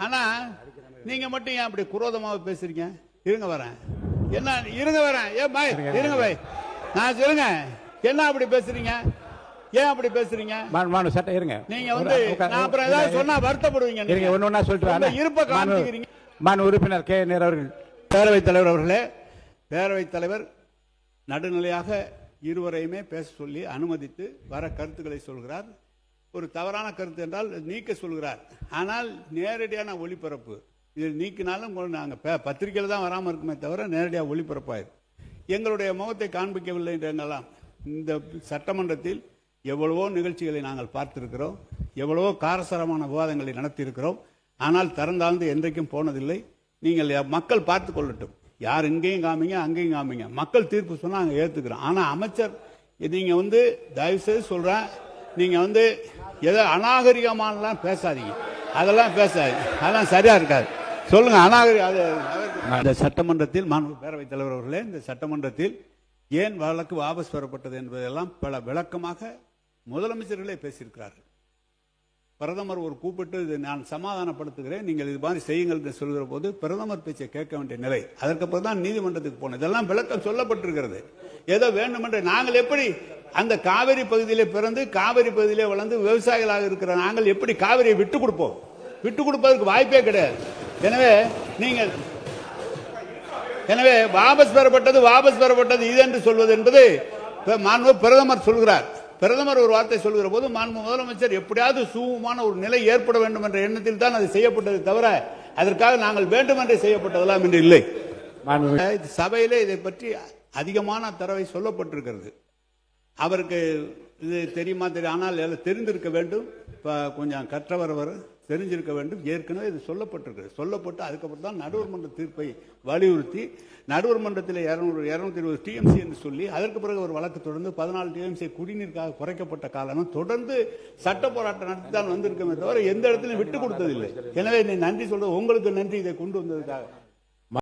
ஆனா நீங்க மட்டும் ஏன் அப்படி குரோதமாக பேசுறீங்க? இருங்க வரேன். என்ன இருங்க வரேன். ஏன் பாய் இருங்க பாய், நான் சொல்லுங்க என்ன அப்படி பேசுறீங்க? ஏன் அப்படி பேசுறீங்க? இருங்க. நீங்க வந்து நான் அப்புறம் ஏதாவது சொன்னா வருத்தப்படுவீங்க. நீங்க ஒண்ணா சொல்லிட்டு இருப்ப காமிக்கிறீங்க. உறுப்பினர் கே நேரு அவர்கள். பேரவைத் தலைவர் அவர்களே, பேரவைத் தலைவர் நடுநிலையாக இருவரையுமே பேச சொல்லி அனுமதித்து வர கருத்துக்களை சொல்கிறார். ஒரு தவறான கருத்து என்றால் நீக்க சொல்கிறார். ஆனால் நேரடியான ஒளிபரப்பு இதில் நீக்கினாலும் நாங்கள் பத்திரிகையில் தான் வராமல் இருக்குமே தவிர நேரடியாக ஒளிபரப்பாயிரு. எங்களுடைய முகத்தை காண்பிக்கவில்லை என்றெல்லாம் இந்த சட்டமன்றத்தில் எவ்வளவோ நிகழ்ச்சிகளை நாங்கள் பார்த்திருக்கிறோம், எவ்வளவோ காரசாரமான விவாதங்களை நடத்தியிருக்கிறோம். ஆனால் திறந்தாழ்ந்து என்றைக்கும் போனதில்லை. நீங்கள் மக்கள் பார்த்து கொள்ளட்டும். யார் இங்கேயும் காமிங்க அங்கேயும் காமிங்க, மக்கள் தீர்ப்பு சொன்னால் நாங்கள் ஏற்றுக்கிறோம். ஆனால் அமைச்சர் நீங்கள் வந்து தயவுசெய்து சொல்கிறேன், நீங்கள் வந்து ஏதோ அநாகரிகமானலாம் பேசாதீங்க. அதெல்லாம் பேசாதீங்க, அதெல்லாம் சரியா இருக்காது. சொல்லுங்க அநாகரிகம். இந்த சட்டமன்றத்தில் மாண்பு பேரவைத் தலைவர் அவர்களே, இந்த சட்டமன்றத்தில் ஏன் வழக்கு வாபஸ் பெறப்பட்டது என்பதெல்லாம் பல விளக்கமாக முதலமைச்சர்களே பேசியிருக்கிறார்கள். பிரதமர் ஒரு கூப்பிட்டு இது நான் சமாதானப்படுத்துகிறேன், நீங்கள் இது மாதிரி செய்யுங்கள் என்று சொல்கிற போது பிரதமர் பேச்சை கேட்க வேண்டிய நிலை. அதற்கப்புறம் தான் நீதிமன்றத்துக்கு போனோம். இதெல்லாம் விளக்கம் சொல்லப்பட்டிருக்கிறது. ஏதோ வேண்டுமென்று நாங்கள் எப்படி அந்த காவிரி பகுதியிலே பிறந்து காவிரி பகுதியிலே வளர்ந்து விவசாயிகளாக இருக்கிற நாங்கள் எப்படி காவிரியை விட்டு கொடுப்போம்? விட்டு கொடுப்பதற்கு வாய்ப்பே கிடையாது. எனவே வாபஸ் பெறப்பட்டது இது என்று சொல்வது என்பது மாண்பு பிரதமர் சொல்கிறார். பிரதமர் ஒரு வார்த்தை சொல்கிற போது மாண்பு முதலமைச்சர் எப்படியாவது சுமூகமான ஒரு நிலை ஏற்பட வேண்டும் என்ற எண்ணத்தில் தான் அது செய்யப்பட்டது தவிர அதற்காக நாங்கள் வேண்டுமென்றே செய்யப்பட்டதெல்லாம் என்று இல்லை. சபையிலே இதை பற்றி அதிகமான தரவை சொல்லப்பட்டிருக்கிறது. அவருக்கு இது தெரியுமா தெரியும், ஆனால் தெரிந்திருக்க வேண்டும். கொஞ்சம் கற்றவர் அவர் தெரிஞ்சிருக்க வேண்டும். ஏற்கனவே இது சொல்லப்பட்டு அதுக்கப்புறம் தான் நடுவர் மன்ற தீர்ப்பை வலியுறுத்தி நடுவர் மன்றத்தில் 220 டிஎம்சி என்று சொல்லி அதற்கு பிறகு ஒரு வழக்கு தொடர்ந்து 14 டிஎம்சி குடிநீருக்காக குறைக்கப்பட்ட காலம் தொடர்ந்து சட்ட போராட்டம் நடத்தி தான் வந்திருக்கமே தவிர எந்த இடத்திலும் விட்டு கொடுத்ததில்லை. எனவே நன்றி சொல்றது உங்களுக்கு நன்றி, இதை கொண்டு வந்ததுக்காக.